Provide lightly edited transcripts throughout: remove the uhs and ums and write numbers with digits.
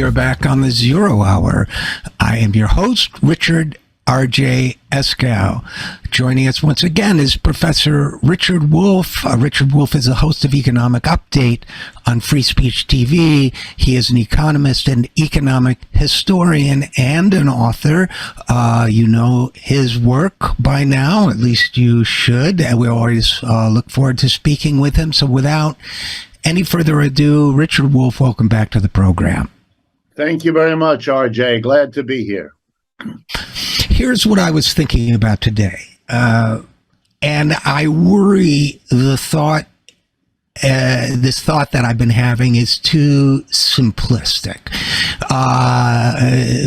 are back on the Zero Hour. I am your host, Richard RJ Eskow. Joining us once again is Professor Richard Wolff. Richard Wolff is the host of Economic Update on Free Speech TV. He is an economist and economic historian and an author. You know his work by now, at least you should. We always look forward to speaking with him. So without any further ado, Richard Wolff, welcome back to the program. Thank you very much, RJ. Glad to be here. Here's what I was thinking about today. And I worry this thought that I've been having is too simplistic.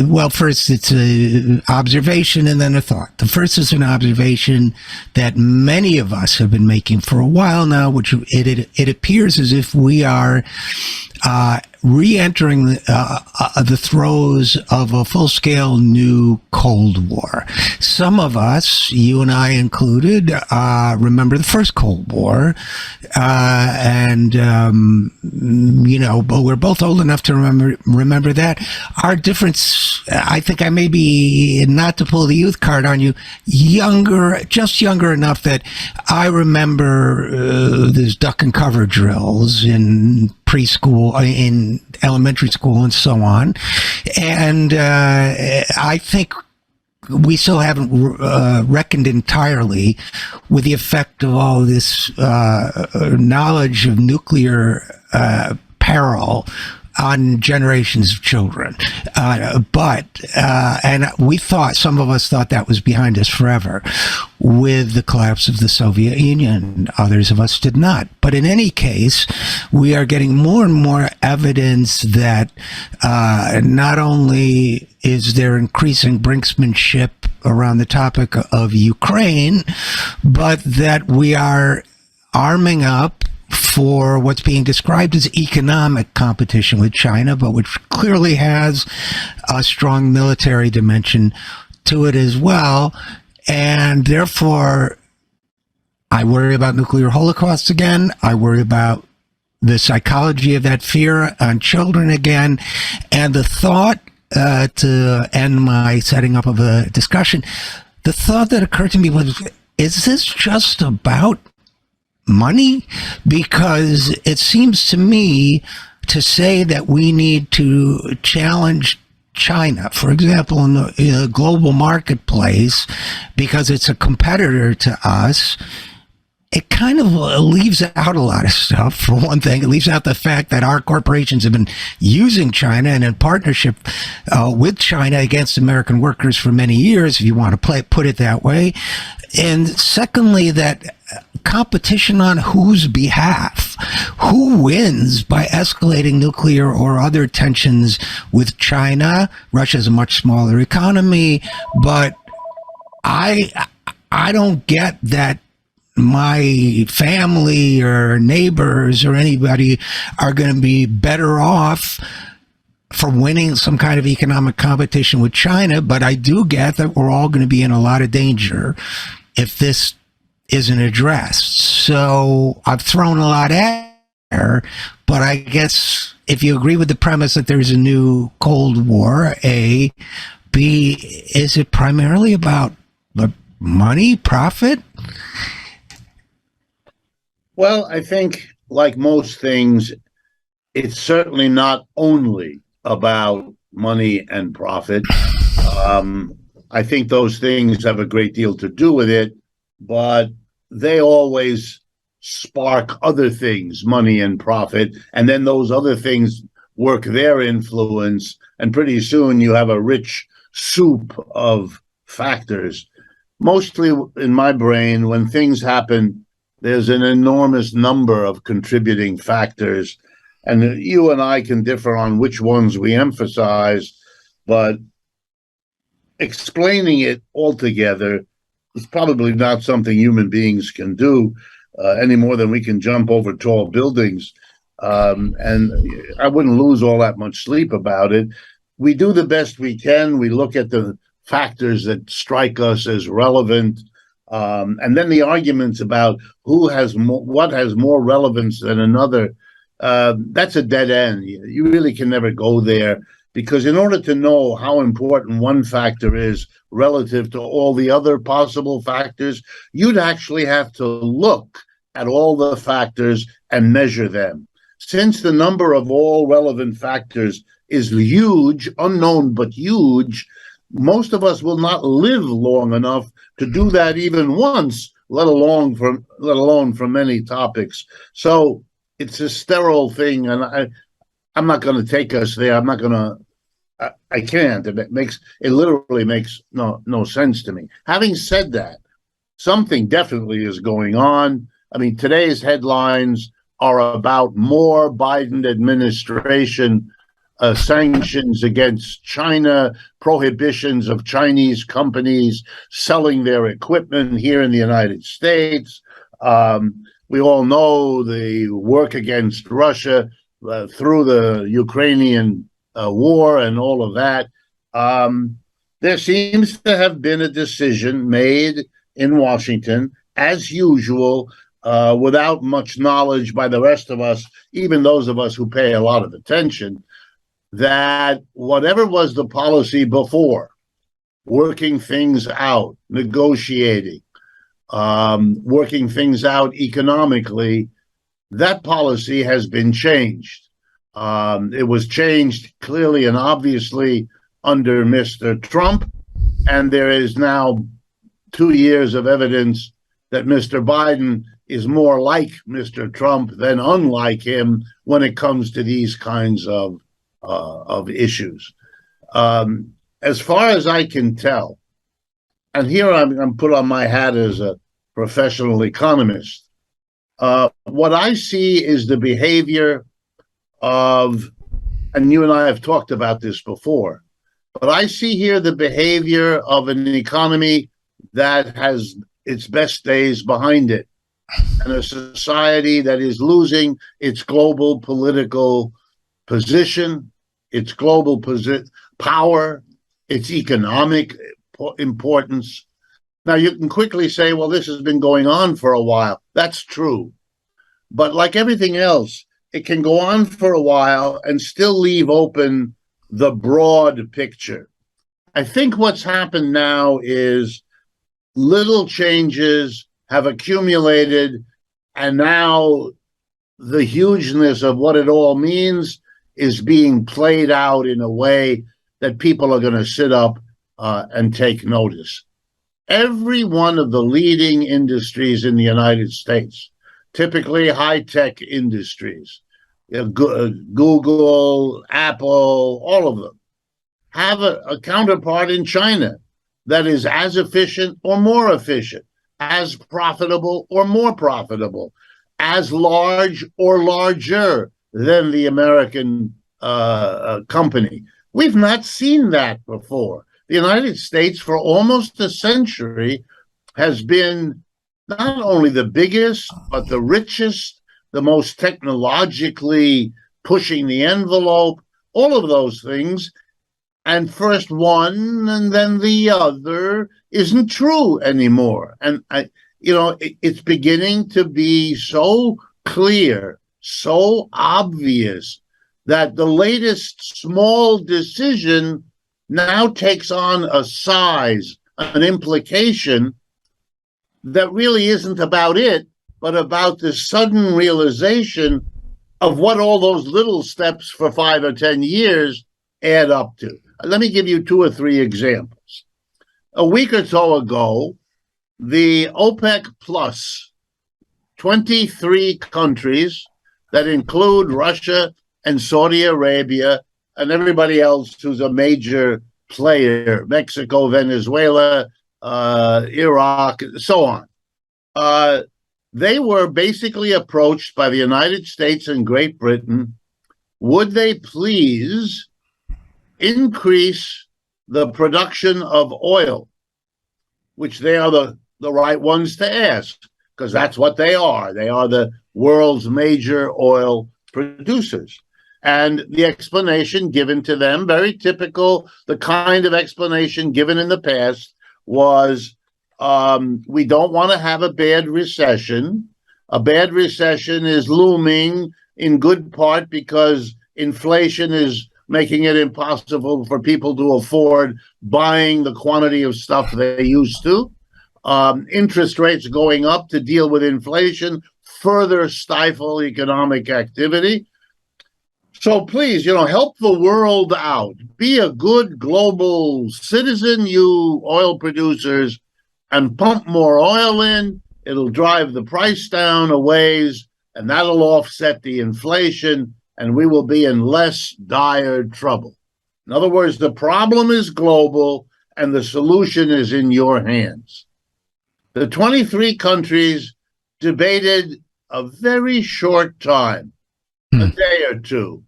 Well, first it's an observation and then a thought. The first is an observation that many of us have been making for a while now, which it appears as if we are re-entering the throes of a full-scale new Cold War. Some of us, you and I included, remember the first Cold War, and but we're both old enough to remember that. Our difference, I think I may be, not to pull the youth card on you, just younger enough that I remember these duck and cover drills in preschool, in elementary school, and so on. And I think we still haven't reckoned entirely with the effect of all this knowledge of nuclear peril on generations of children. And we thought, some of us thought that was behind us forever with the collapse of the Soviet Union. Others of us did not. But in any case, we are getting more and more evidence that not only is there increasing brinksmanship around the topic of Ukraine, but that we are arming up for what's being described as economic competition with China, but which clearly has a strong military dimension to it as well. And therefore, I worry about nuclear holocausts again. I worry about the psychology of that fear on children again. And the thought, to end my setting up of a discussion, the thought that occurred to me was, is this just about money? Because it seems to me to say that we need to challenge China, for example, in the global marketplace, because it's a competitor to us, it kind of leaves out a lot of stuff. For one thing, it leaves out the fact that our corporations have been using China and in partnership with China against American workers for many years, if you want to put it that way. And secondly, that competition on whose behalf? Who wins by escalating nuclear or other tensions with China? Russia's a much smaller economy, but I don't get that my family or neighbors or anybody are going to be better off for winning some kind of economic competition with China, but I do get that we're all going to be in a lot of danger if this isn't addressed. So I've thrown a lot at her, but I guess if you agree with the premise that there's a new Cold War, A, B, is it primarily about money, profit? Well, I think, like most things, it's certainly not only about money and profit. I think those things have a great deal to do with it, but they always spark other things, money and profit, and then those other things work their influence, and pretty soon you have a rich soup of factors. Mostly in my brain, when things happen, there's an enormous number of contributing factors, and you and I can differ on which ones we emphasize, but explaining it altogether is probably not something human beings can do any more than we can jump over tall buildings. And I wouldn't lose all that much sleep about it. We do the best we can. We look at the factors that strike us as relevant. And then the arguments about what has more relevance than another, that's a dead end. You really can never go there. because in order to know how important one factor is relative to all the other possible factors, you'd actually have to look at all the factors and measure them. Since the number of all relevant factors is huge, unknown but huge, most of us will not live long enough to do that even once, let alone for many topics. So it's a sterile thing, and I'm not going to take us there. I'm not going to. I can't. It literally makes no sense to me. Having said that, something definitely is going on. I mean, today's headlines are about more Biden administration sanctions against China, prohibitions of Chinese companies selling their equipment here in the United States. We all know the work against Russia through the Ukrainian war and all of that. There seems to have been a decision made in Washington, as usual, without much knowledge by the rest of us, even those of us who pay a lot of attention, that whatever was the policy before, working things out, negotiating, working things out economically, that policy has been changed. It was changed clearly and obviously under Mr. Trump, and there is now 2 years of evidence that Mr. Biden is more like Mr. Trump than unlike him when it comes to these kinds of issues. As far as I can tell, and here I'm put on my hat as a professional economist, what I see is the behavior of, and you and I have talked about this before, but I see here the behavior of an economy that has its best days behind it, and a society that is losing its global political position, its global power, its economic importance. Now, you can quickly say, well, this has been going on for a while. That's true. But like everything else, it can go on for a while and still leave open the broad picture. I think what's happened now is little changes have accumulated, and now the hugeness of what it all means is being played out in a way that people are going to sit up and take notice. Every one of the leading industries in the United States, typically high-tech industries, Google, Apple, all of them, have a counterpart in China that is as efficient or more efficient, as profitable or more profitable, as large or larger than the American company. We've not seen that before. The United States, for almost a century, has been not only the biggest, but the richest, the most technologically pushing the envelope, all of those things. And first one and then the other isn't true anymore. And it's beginning to be so clear, so obvious, that the latest small decision now takes on a size, an implication that really isn't about it, but about the sudden realization of what all those little steps for 5 or 10 years add up to. Let me give you 2 or 3 examples. A week or so ago, the OPEC plus 23 countries that include Russia and Saudi Arabia and everybody else who's a major player, Mexico, Venezuela, Iraq, so on. They were basically approached by the United States and Great Britain. Would they please increase the production of oil, which they are the right ones to ask, because that's what they are. They are the world's major oil producers. And the explanation given to them, very typical, the kind of explanation given in the past, was we don't want to have a bad recession. A bad recession is looming in good part because inflation is making it impossible for people to afford buying the quantity of stuff they used to. Interest rates going up to deal with inflation further stifle economic activity. So please, help the world out. Be a good global citizen, you oil producers, and pump more oil in. It'll drive the price down a ways, and that'll offset the inflation, and we will be in less dire trouble. In other words, the problem is global, and the solution is in your hands. The 23 countries debated a very short time, a day or two,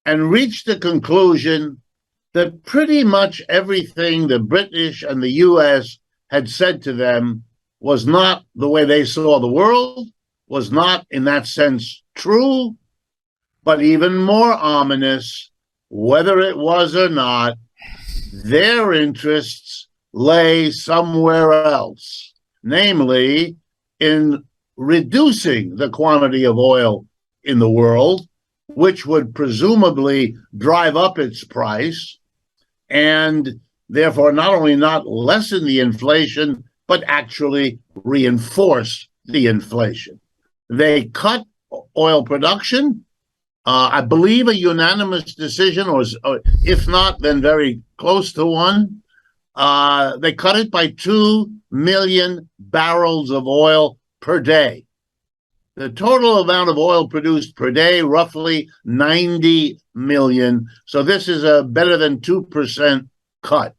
and reached the conclusion that pretty much everything the British and the US had said to them was not the way they saw the world, was not in that sense true, but even more ominous, whether it was or not, their interests lay somewhere else, namely in reducing the quantity of oil in the world, which would presumably drive up its price and therefore not only not lessen the inflation, but actually reinforce the inflation. They cut oil production. I believe a unanimous decision, or if not, then very close to one. They cut it by 2 million barrels of oil per day. The total amount of oil produced per day, roughly 90 million. So this is a better than 2% cut.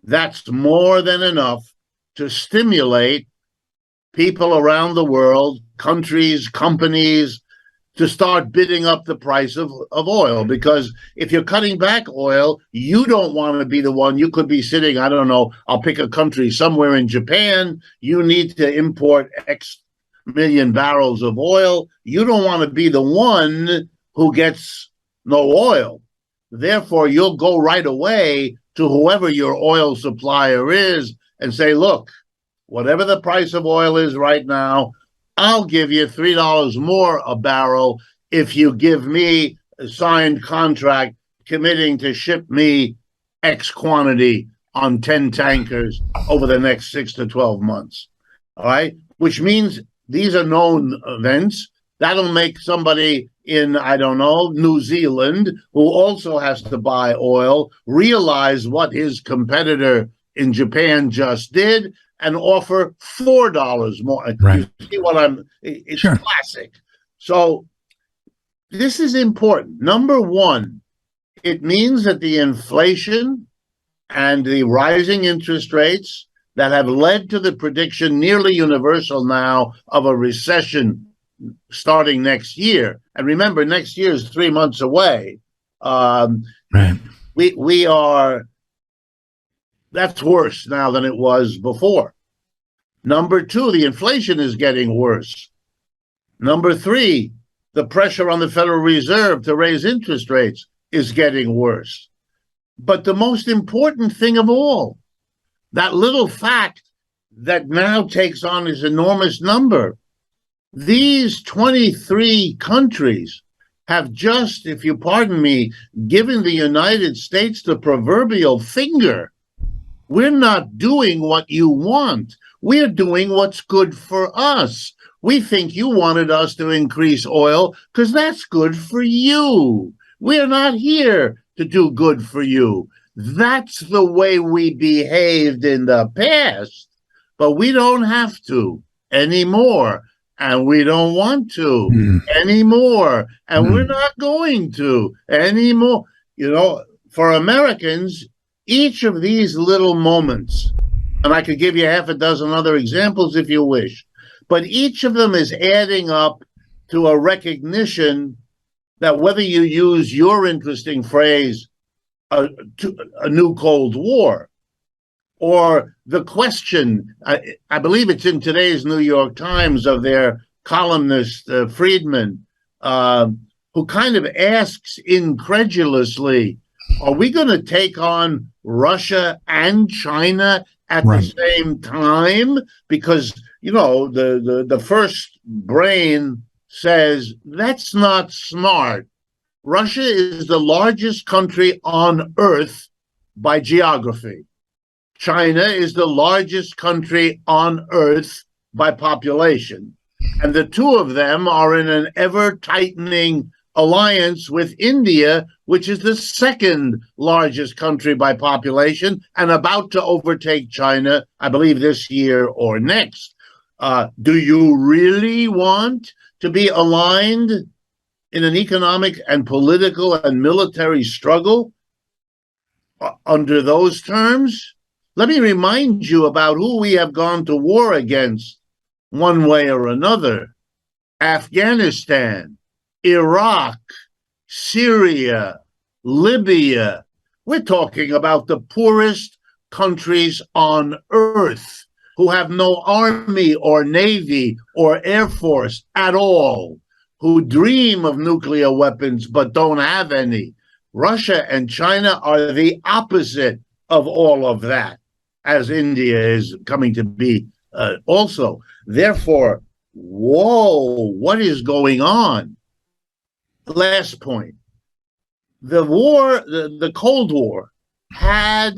That's more than enough to stimulate people around the world, countries, companies, to start bidding up the price of oil. Because if you're cutting back oil, you don't want to be the one. You could be sitting, I don't know, I'll pick a country somewhere in Japan. You need to import X million barrels of oil. You don't want to be the one who gets no oil. Therefore, you'll go right away to whoever your oil supplier is and say, look, whatever the price of oil is right now, I'll give you $3 more a barrel if you give me a signed contract committing to ship me X quantity on 10 tankers over the next 6 to 12 months. All right? Which means these are known events. That'll make somebody in, I don't know, New Zealand, who also has to buy oil, realize what his competitor in Japan just did and offer $4 more. Right. You see what it's Sure. Classic. So this is important. Number one, it means that the inflation and the rising interest rates that have led to the prediction nearly universal now of a recession starting next year. And remember, next year is 3 months away. Right. We are, that's worse now than it was before. Number two, the inflation is getting worse. Number three, the pressure on the Federal Reserve to raise interest rates is getting worse. But the most important thing of all, that little fact that now takes on this enormous number, these 23 countries have just, if you pardon me, given the United States the proverbial finger. We're not doing what you want. We're doing what's good for us. We think you wanted us to increase oil because that's good for you. We're not here to do good for you. That's the way we behaved in the past, but we don't have to anymore, and we don't want to anymore, and we're not going to anymore. For Americans, each of these little moments, and I could give you half a dozen other examples if you wish, but each of them is adding up to a recognition that whether you use your interesting phrase, a new Cold War, or the question, I believe it's in today's New York Times, of their columnist, Friedman, who kind of asks incredulously, are we going to take on Russia and China at the same time? Because, the first brain says, that's not smart. Russia is the largest country on Earth by geography. China is the largest country on Earth by population. And the two of them are in an ever-tightening alliance with India, which is the second largest country by population and about to overtake China, I believe, this year or next. Do you really want to be aligned in an economic and political and military struggle under those terms? Let me remind you about who we have gone to war against one way or another. Afghanistan, Iraq, Syria, Libya. We're talking about the poorest countries on earth who have no army or navy or air force at all, who dream of nuclear weapons but don't have any. Russia and China are the opposite of all of that, as India is coming to be also. Therefore, whoa, what is going on? Last point. The war, the Cold War, had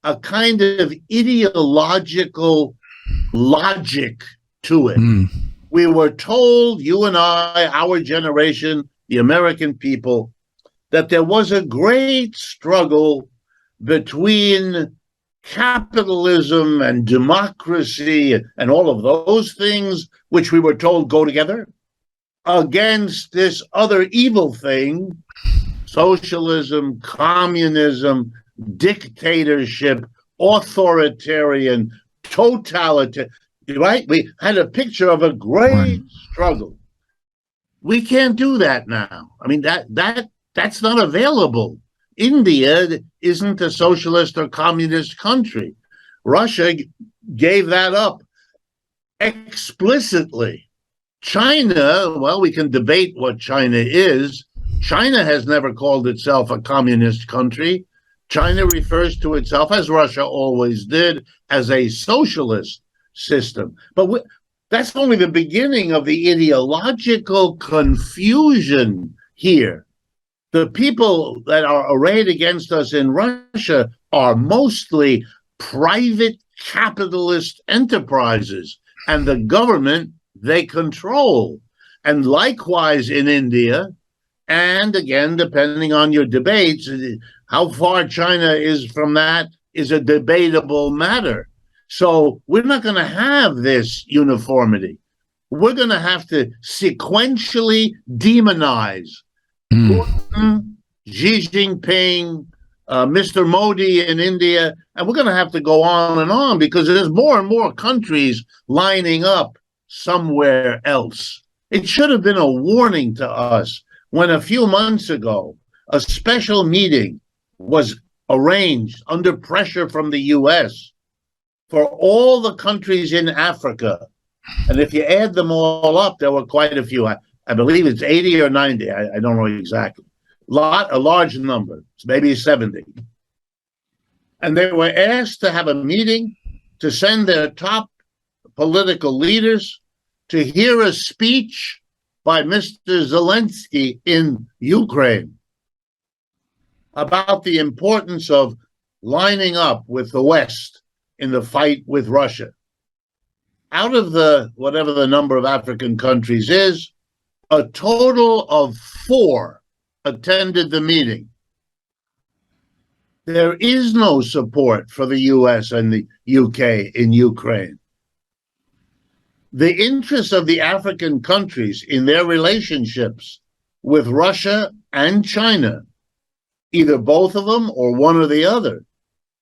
a kind of ideological logic to it. We were told, you and I, our generation, the American people, that there was a great struggle between capitalism and democracy and all of those things, which we were told go together, against this other evil thing, socialism, communism, dictatorship, authoritarian, totalitarian, right? We had a picture of a great struggle. We can't do that now. I mean, that's not available. India isn't a socialist or communist country. Russia gave that up explicitly. China, well, we can debate what China is. China has never called itself a communist country. China refers to itself, as Russia always did, as a socialist system. But that's only the beginning of the ideological confusion here. The people that are arrayed against us in Russia are mostly private capitalist enterprises, and the government they control. And likewise in India, and again, depending on your debates, how far China is from that is a debatable matter. So we're not going to have this uniformity. We're going to have to sequentially demonize Putin, Xi Jinping, Mr. Modi in India, and we're going to have to go on because there's more and more countries lining up somewhere else. It should have been a warning to us when a few months ago a special meeting was arranged under pressure from the U.S. for all the countries in Africa. And if you add them all up, there were quite a few. I believe it's 80 or 90. I don't know exactly. A large number, maybe 70. And they were asked to have a meeting to send their top political leaders to hear a speech by Mr. Zelensky in Ukraine about the importance of lining up with the West in the fight with Russia. Out of the, whatever the number of African countries is, a total of 4 attended the meeting. There is no support for the US and the UK in Ukraine. The interests of the African countries in their relationships with Russia and China, either both of them or one or the other,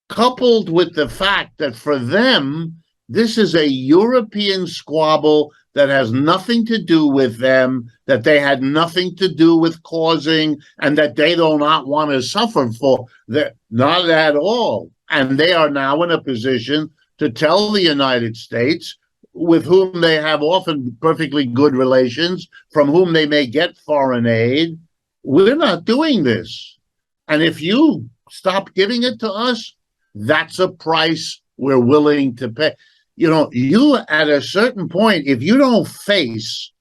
coupled with the fact that for them, this is a European squabble that has nothing to do with them, that they had nothing to do with causing, and that they do not want to suffer for, not at all. And they are now in a position to tell the United States, with whom they have often perfectly good relations, from whom they may get foreign aid, we're not doing this. And if you stop giving it to us, that's a price we're willing to pay. You know, you at a certain point, if you don't face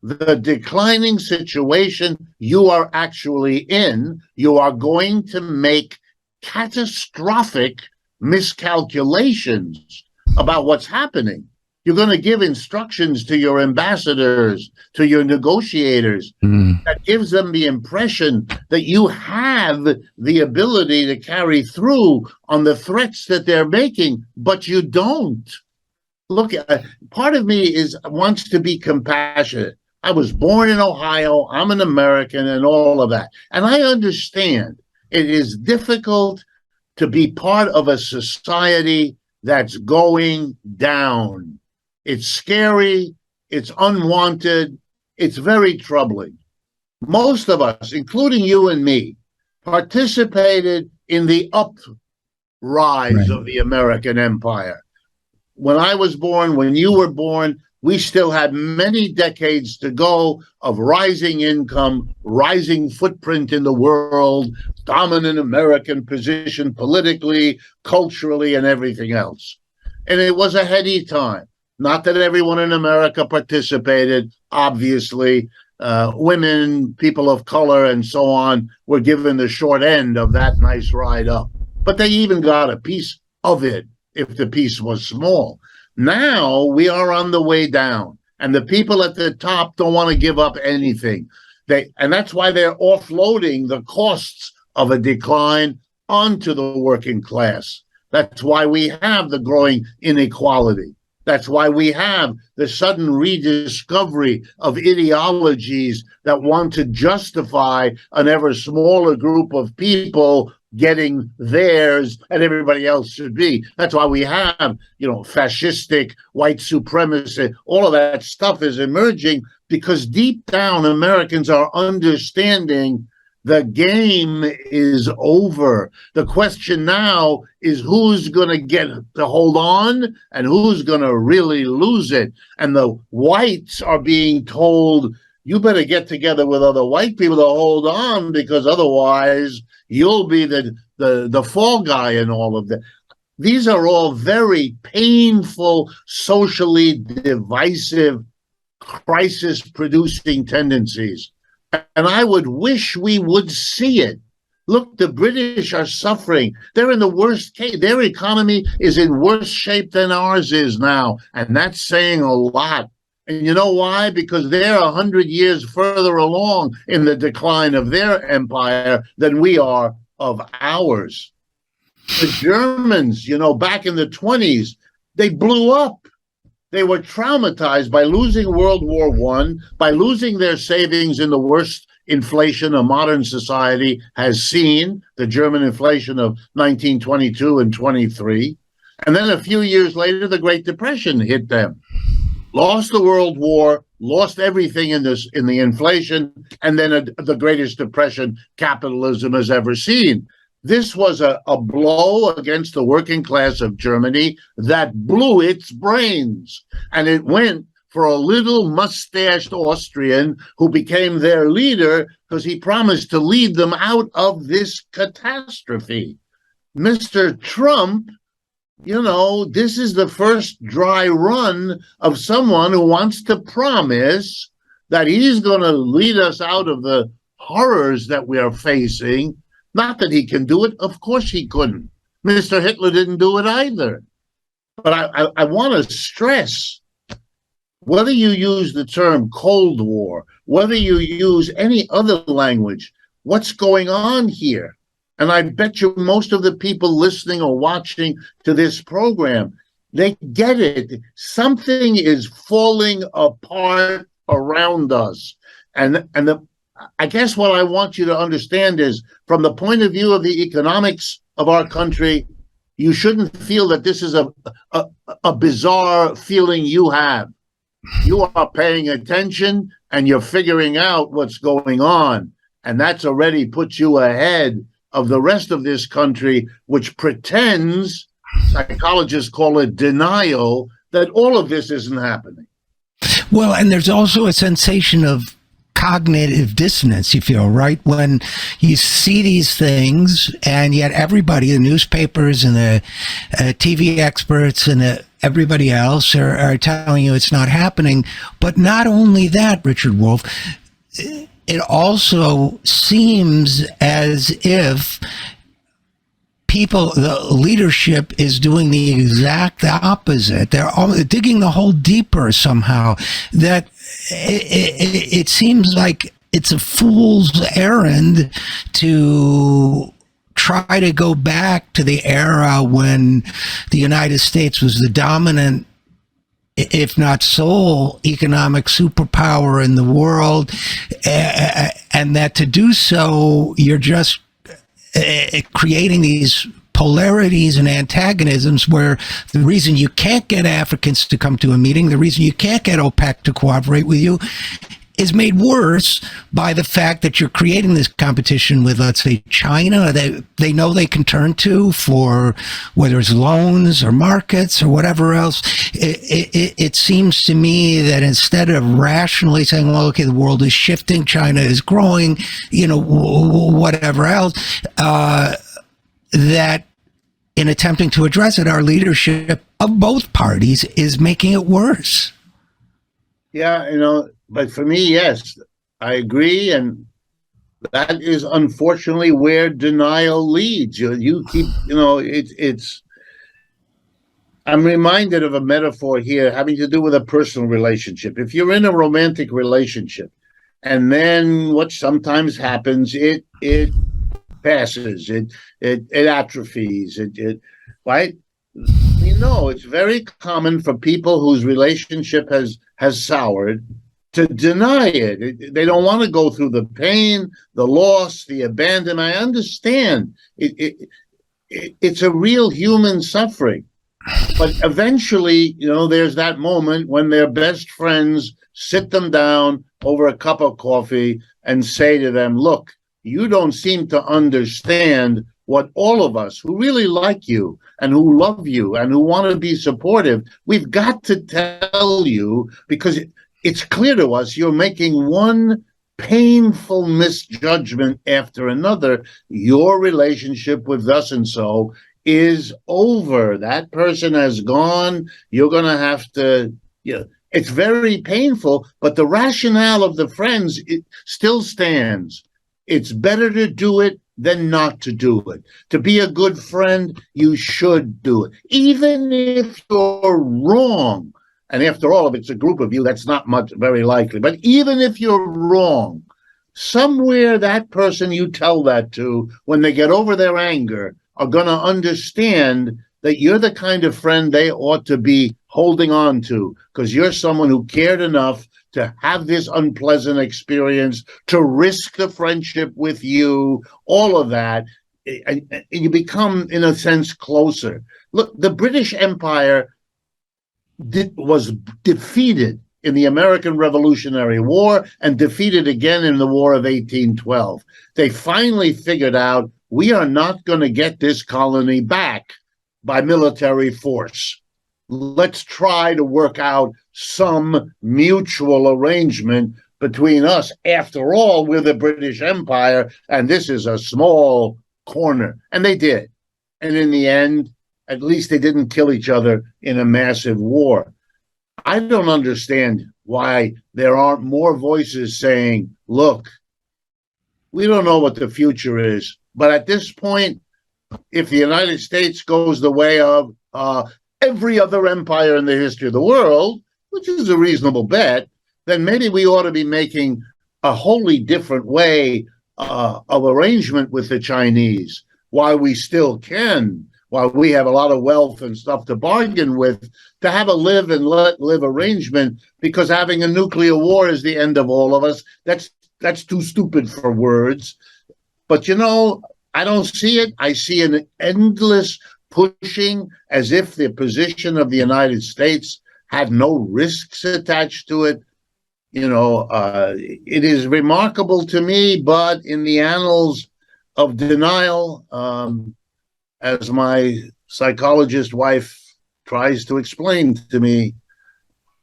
the declining situation you are actually in, you are going to make catastrophic miscalculations about what's happening. You're going to give instructions to your ambassadors, to your negotiators, that gives them the impression that you have the ability to carry through on the threats that they're making, but you don't. Look, part of me wants to be compassionate. I was born in Ohio. I'm an American and all of that. And I understand it is difficult to be part of a society that's going down. It's scary. It's unwanted. It's very troubling. Most of us, including you and me, participated in the uprise of the American empire. When I was born, when you were born, we still had many decades to go of rising income, rising footprint in the world, dominant American position politically, culturally, and everything else. And it was a heady time. Not that everyone in America participated, obviously. Women, people of color, and so on were given the short end of that nice ride up. But they even got a piece of it if the piece was small. Now we are on the way down, and the people at the top don't want to give up anything. And that's why they're offloading the costs of a decline onto the working class. That's why we have the growing inequality. That's why we have the sudden rediscovery of ideologies that want to justify an ever smaller group of people getting theirs and everybody else should be. That's why we have, fascistic, white supremacy, all of that stuff is emerging because deep down Americans are understanding the game is over. The question now is who's going to get to hold on and who's going to really lose it. And the whites are being told, you better get together with other white people to hold on because otherwise you'll be the fall guy in all of that. These are all very painful, socially divisive, crisis-producing tendencies. And I would wish we would see it. Look, the British are suffering. They're in the worst case. Their economy is in worse shape than ours is now. And that's saying a lot. And you know why? Because they're 100 years further along in the decline of their empire than we are of ours. The Germans, back in the 20s, they blew up. They were traumatized by losing World War I, by losing their savings in the worst inflation a modern society has seen, the German inflation of 1922 and 23. And then a few years later, the Great Depression hit them. Lost the World War, lost everything in the inflation, and then the greatest depression capitalism has ever seen. This was a blow against the working class of Germany that blew its brains. And it went for a little mustached Austrian who became their leader because he promised to lead them out of this catastrophe. Mr. Trump, this is the first dry run of someone who wants to promise that he's going to lead us out of the horrors that we are facing. Not that he can do it. Of course he couldn't. Mr. Hitler didn't do it either. But I want to stress, whether you use the term Cold War, whether you use any other language, what's going on here? And I bet you most of the people listening or watching to this program, they get it. Something is falling apart around us. I guess what I want you to understand is, from the point of view of the economics of our country, you shouldn't feel that this is a bizarre feeling you have. You are paying attention and you're figuring out what's going on. And that's already put you ahead of the rest of this country, which pretends, psychologists call it denial, that all of this isn't happening. Well, and there's also a sensation of cognitive dissonance, you feel, right? When you see these things, and yet everybody, the newspapers and the TV experts and everybody else are telling you it's not happening. But not only that, Richard Wolff, it also seems as if the leadership is doing the exact opposite. They're digging the hole deeper somehow. That it seems like it's a fool's errand to try to go back to the era when the United States was the dominant, if not sole, economic superpower in the world, and that to do so, you're just creating these polarities and antagonisms where the reason you can't get Africans to come to a meeting, the reason you can't get OPEC to cooperate with you, is made worse by the fact that you're creating this competition with, let's say, China. They know they can turn to for whether it's loans or markets or whatever else. It seems to me that instead of rationally saying, well, okay, the world is shifting, China is growing, whatever else, that in attempting to address it, our leadership of both parties is making it worse. Yeah, but for me, yes, I agree. And that is unfortunately where denial leads. You keep, I'm reminded of a metaphor here having to do with a personal relationship. If you're in a romantic relationship and then what sometimes happens, it passes, it atrophies, right? It's very common for people whose relationship has soured to deny it. They don't want to go through the pain, the loss, the abandonment. I understand it's a real human suffering, but eventually, there's that moment when their best friends sit them down over a cup of coffee and say to them, look, you don't seem to understand what all of us who really like you and who love you and who want to be supportive, we've got to tell you, because it's clear to us you're making one painful misjudgment after another. Your relationship with thus and so is over. That person has gone. You're going to have to, it's very painful, but the rationale of the friends, it still stands. It's better to do it than not to do it. To be a good friend, you should do it, even if you're wrong. And after all, if it's a group of you, that's not very likely. But even if you're wrong, somewhere that person you tell that to, when they get over their anger, are going to understand that you're the kind of friend they ought to be holding on to, because you're someone who cared enough to have this unpleasant experience, to risk the friendship with you, all of that, and you become, in a sense, closer. Look, the British Empire was defeated in the American Revolutionary War and defeated again in the War of 1812. They finally figured out, we are not going to get this colony back by military force. Let's try to work out some mutual arrangement between us. After all, we're the British Empire, and this is a small corner. And they did. And in the end, at least they didn't kill each other in a massive war. I don't understand why there aren't more voices saying, look, we don't know what the future is, but at this point, if the United States goes the way of every other empire in the history of the world, which is a reasonable bet, then maybe we ought to be making a wholly different way of arrangement with the Chinese, while we still can, while we have a lot of wealth and stuff to bargain with, to have a live and let live arrangement, because having a nuclear war is the end of all of us. That's too stupid for words. But, I don't see it. I see an endless pushing, as if the position of the United States had no risks attached to it. It is remarkable to me, but in the annals of denial, as my psychologist wife tries to explain to me,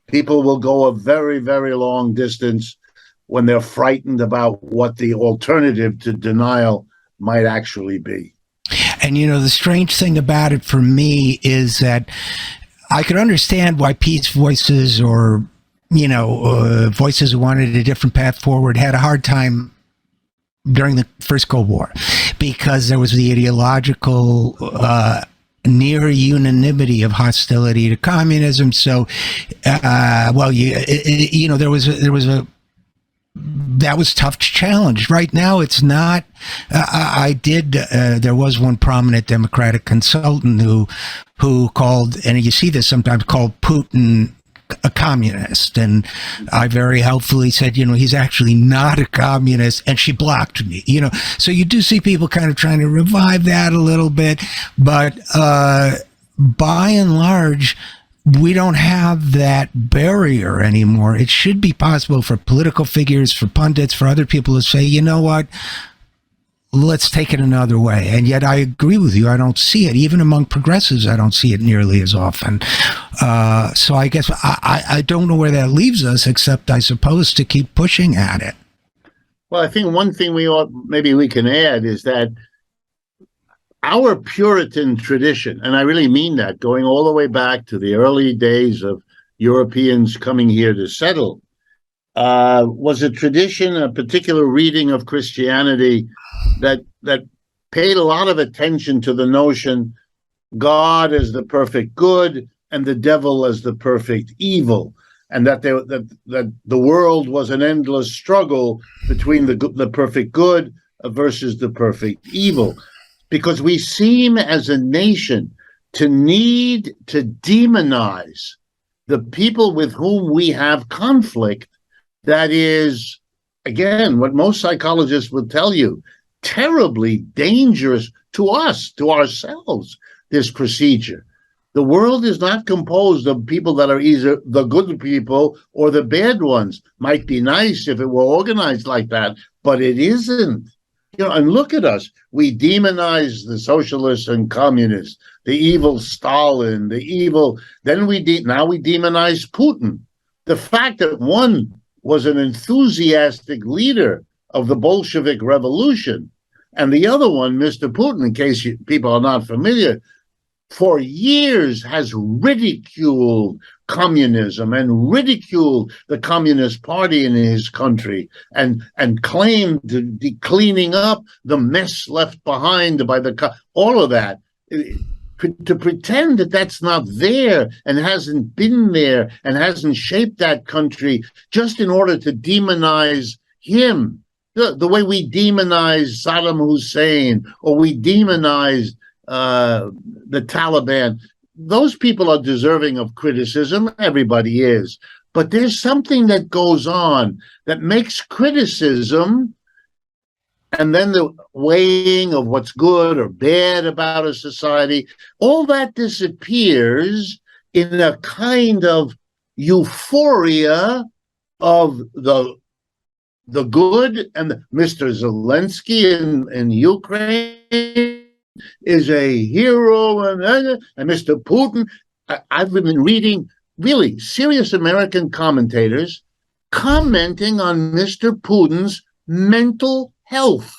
people will go a very, very long distance when they're frightened about what the alternative to denial might actually be. And, the strange thing about it for me is that I could understand why peace voices or, voices who wanted a different path forward had a hard time during the First Cold War, because there was the ideological near unanimity of hostility to communism. So, there was a that was tough to challenge. Right now, it's not. There was one prominent Democratic consultant who called, and you see this sometimes, called Putin a communist, and I very helpfully said, he's actually not a communist, and she blocked me. So you do see people kind of trying to revive that a little bit, but by and large, we don't have that barrier anymore. It should be possible for political figures, for pundits, for other people to say, you know what, let's take it another way. And yet I agree with you. I don't see it. Even among progressives, I don't see it nearly as often. So I guess I don't know where that leaves us, except I suppose to keep pushing at it. Well, I think one thing maybe we can add is that our Puritan tradition, and I really mean that, going all the way back to the early days of Europeans coming here to settle, was a tradition, a particular reading of Christianity that paid a lot of attention to the notion God as the perfect good and the devil as the perfect evil, and that the world was an endless struggle between the perfect good versus the perfect evil. Because we seem as a nation to need to demonize the people with whom we have conflict. That is, again, what most psychologists will tell you, terribly dangerous to us, to ourselves, this procedure. The world is not composed of people that are either the good people or the bad ones. Might be nice if it were organized like that, but it isn't. And look at us. We demonize the socialists and communists, the evil Stalin, the evil. Then now we demonize Putin. The fact that one was an enthusiastic leader of the Bolshevik Revolution, and the other one, Mr. Putin, in case people are not familiar, for years has ridiculed communism and ridiculed the Communist Party in his country and claimed to be cleaning up the mess left behind by all of that. To pretend that that's not there and hasn't been there and hasn't shaped that country just in order to demonize him, the way we demonize Saddam Hussein or we demonize the Taliban. Those people are deserving of criticism. Everybody is. But there's something that goes on that makes criticism and then the weighing of what's good or bad about a society, all that disappears in a kind of euphoria of the good. And Mr. Zelensky in Ukraine is a hero, and Mr. Putin. I've been reading really serious American commentators commenting on Mr. Putin's mental health.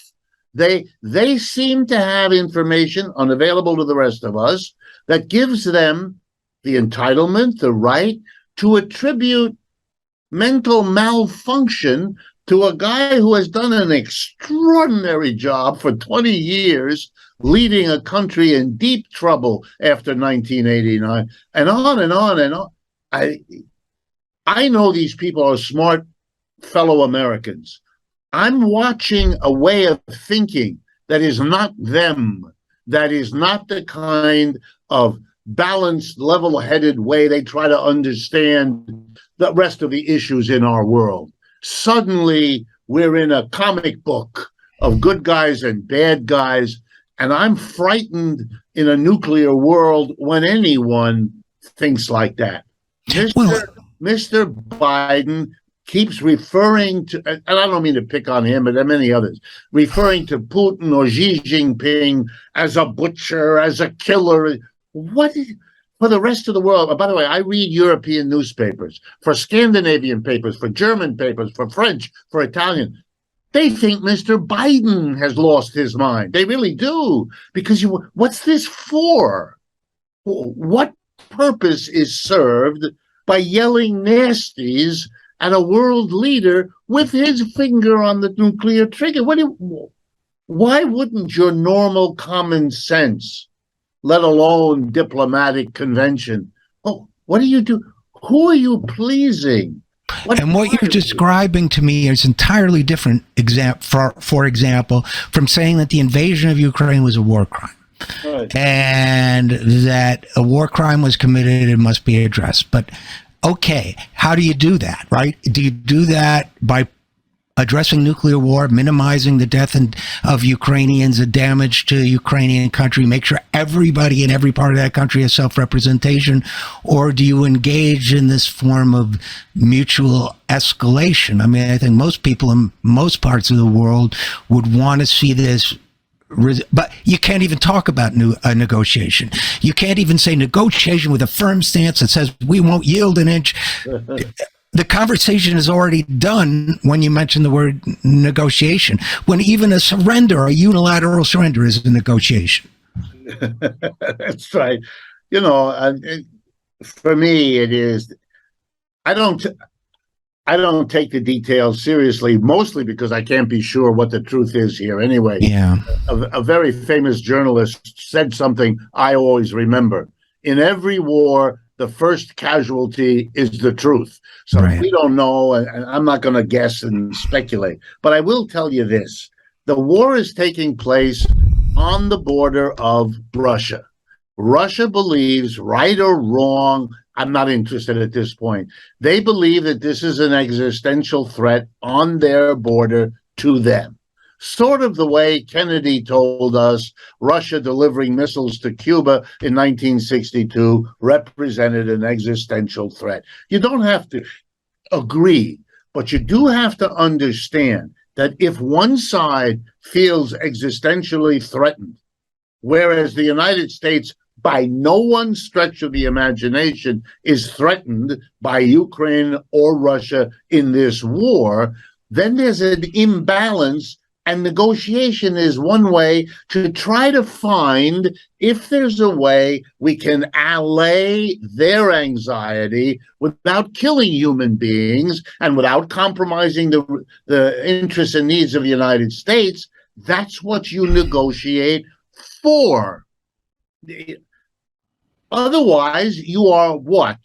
They seem to have information unavailable to the rest of us that gives them the entitlement, the right to attribute mental malfunction to a guy who has done an extraordinary job for 20 years leading a country in deep trouble after 1989, and on and on and on. I know these people are smart fellow Americans. I'm watching a way of thinking that is not them, that is not the kind of balanced, level-headed way they try to understand the rest of the issues in our world. Suddenly, we're in a comic book of good guys and bad guys, and I'm frightened in a nuclear world when anyone thinks like that. Mr. Biden keeps referring to, and I don't mean to pick on him, but there are many others, referring to Putin or Xi Jinping as a butcher, as a killer. for the rest of the world. By the way, I read European newspapers, for Scandinavian papers, for German papers, for French, for Italian. They think Mr. Biden has lost his mind. They really do. Because what's this for? What purpose is served by yelling nasties at a world leader with his finger on the nuclear trigger? Why wouldn't your normal common sense, let alone diplomatic convention? Oh, what do you do? Who are you pleasing? And what you're describing to me is entirely different, for example, from saying that the invasion of Ukraine was a war crime. Right. And that a war crime was committed and must be addressed. But okay, how do you do that, right? Do you do that by addressing nuclear war, minimizing the death of Ukrainians, the damage to the Ukrainian country, make sure everybody in every part of that country has self-representation? Or do you engage in this form of mutual escalation? I mean, I think most people in most parts of the world would want to see this. But you can't even talk about a negotiation. You can't even say negotiation with a firm stance that says we won't yield an inch. The conversation is already done when you mention the word negotiation, when even a surrender, a unilateral surrender, is a negotiation. That's right. You know, for me, it is. I don't take the details seriously, mostly because I can't be sure what the truth is here anyway. Yeah. A very famous journalist said something I always remember. In every war, the first casualty is the truth. So right. We don't know, and I'm not going to guess and speculate. But I will tell you this. The war is taking place on the border of Russia. Russia believes, right or wrong, I'm not interested at this point. They believe that this is an existential threat on their border to them. Sort of the way Kennedy told us Russia delivering missiles to Cuba in 1962 represented an existential threat. You don't have to agree, but you do have to understand that if one side feels existentially threatened, whereas the United States by no one stretch of the imagination is threatened by Ukraine or Russia in this war, then there's an imbalance, and negotiation is one way to try to find if there's a way we can allay their anxiety without killing human beings and without compromising the interests and needs of the United States. That's what you negotiate for. Otherwise, you are what?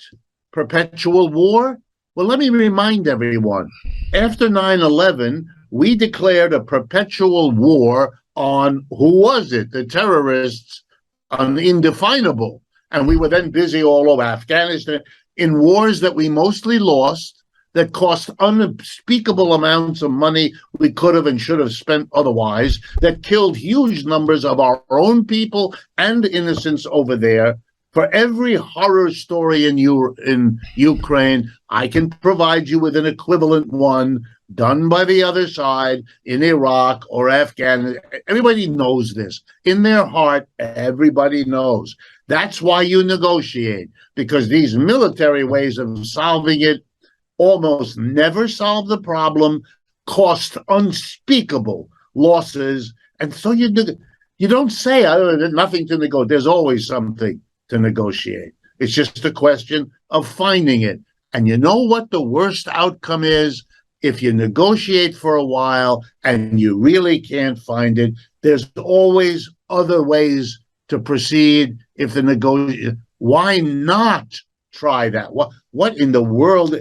Perpetual war? Well, let me remind everyone, after 9/11, we declared a perpetual war on, who was it? The terrorists, on indefinable. And we were then busy all over Afghanistan in wars that we mostly lost, that cost unspeakable amounts of money we could have and should have spent otherwise, that killed huge numbers of our own people and innocents over there. For every horror story in Ukraine, I can provide you with an equivalent one done by the other side in Iraq or Afghanistan. Everybody knows this. In their heart, everybody knows. That's why you negotiate, because these military ways of solving it almost never solve the problem, cost unspeakable losses. And so you don't say, there's nothing to negotiate. There's always something to negotiate. It's just a question of finding it. And you know what the worst outcome is? If you negotiate for a while and you really can't find it, there's always other ways to proceed. If why not try that? What in the world?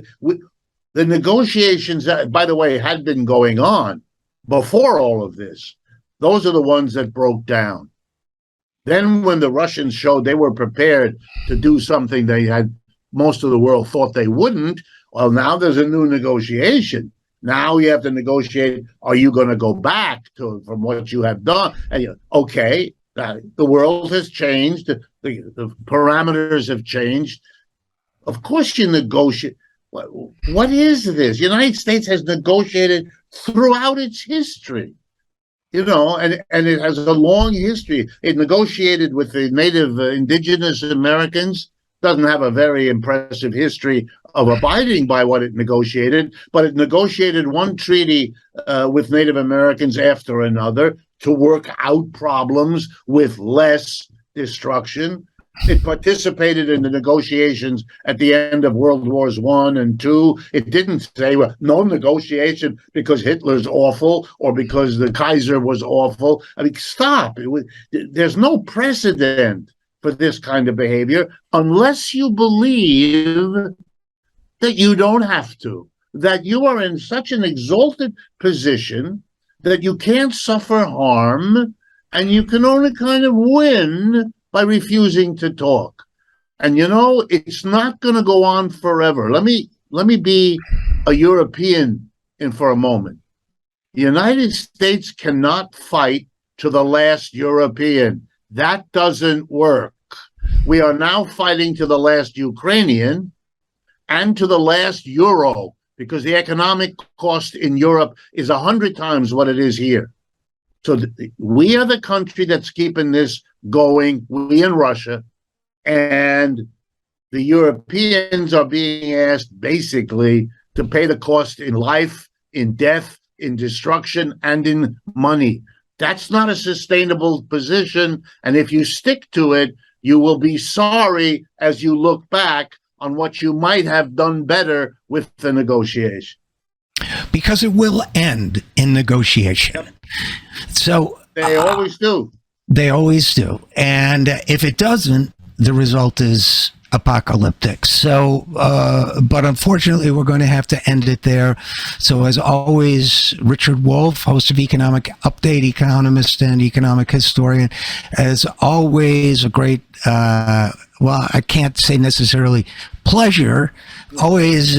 The negotiations that, by the way, had been going on before all of this, those are the ones that broke down. Then when the Russians showed they were prepared to do something they had, most of the world thought they wouldn't, well, now there's a new negotiation. Now you have to negotiate, are you going to go back from what you have done? And okay, the world has changed, the parameters have changed. Of course you negotiate. What is this? The United States has negotiated throughout its history. And it has a long history. It negotiated with the native indigenous Americans doesn't have a very impressive history of abiding by what it negotiated, but it negotiated one treaty with Native Americans after another to work out problems with less destruction. It participated in the negotiations at the end of World Wars I and II. It didn't say, well, no negotiation because Hitler's awful or because the Kaiser was awful. I mean, stop. There's no precedent for this kind of behavior unless you believe that you don't have to, that you are in such an exalted position that you can't suffer harm and you can only kind of win by refusing to talk. And it's not going to go on forever. Let me be a European for a moment. The United States cannot fight to the last European. That doesn't work. We are now fighting to the last Ukrainian and to the last Euro, because the economic cost in Europe is 100 times what it is here. So we are the country that's keeping this going, we in Russia, and the Europeans are being asked basically to pay the cost in life, in death, in destruction, and in money. That's not a sustainable position, and if you stick to it, you will be sorry as you look back on what you might have done better with the negotiation. Because it will end in negotiation. Yep. So they always do. They always do. And if it doesn't, the result is apocalyptic. So, but unfortunately, we're going to have to end it there. So as always, Richard Wolff, host of Economic Update, economist and economic historian, as always, a great, well, I can't say necessarily pleasure, always,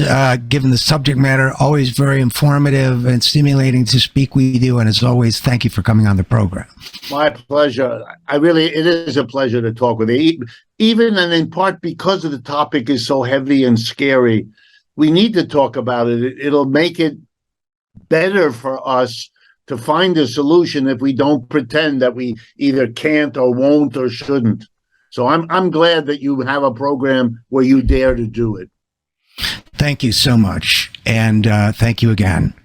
given the subject matter, always very informative and stimulating to speak with you. And as always, thank you for coming on the program. My pleasure. It is a pleasure to talk with you. Even and in part because of the topic is so heavy and scary, we need to talk about it. It'll make it better for us to find a solution if we don't pretend that we either can't or won't or shouldn't. So I'm glad that you have a program where you dare to do it. Thank you so much. And thank you again.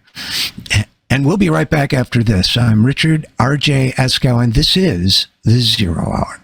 And we'll be right back after this. I'm Richard RJ Eskow, and this is The Zero Hour.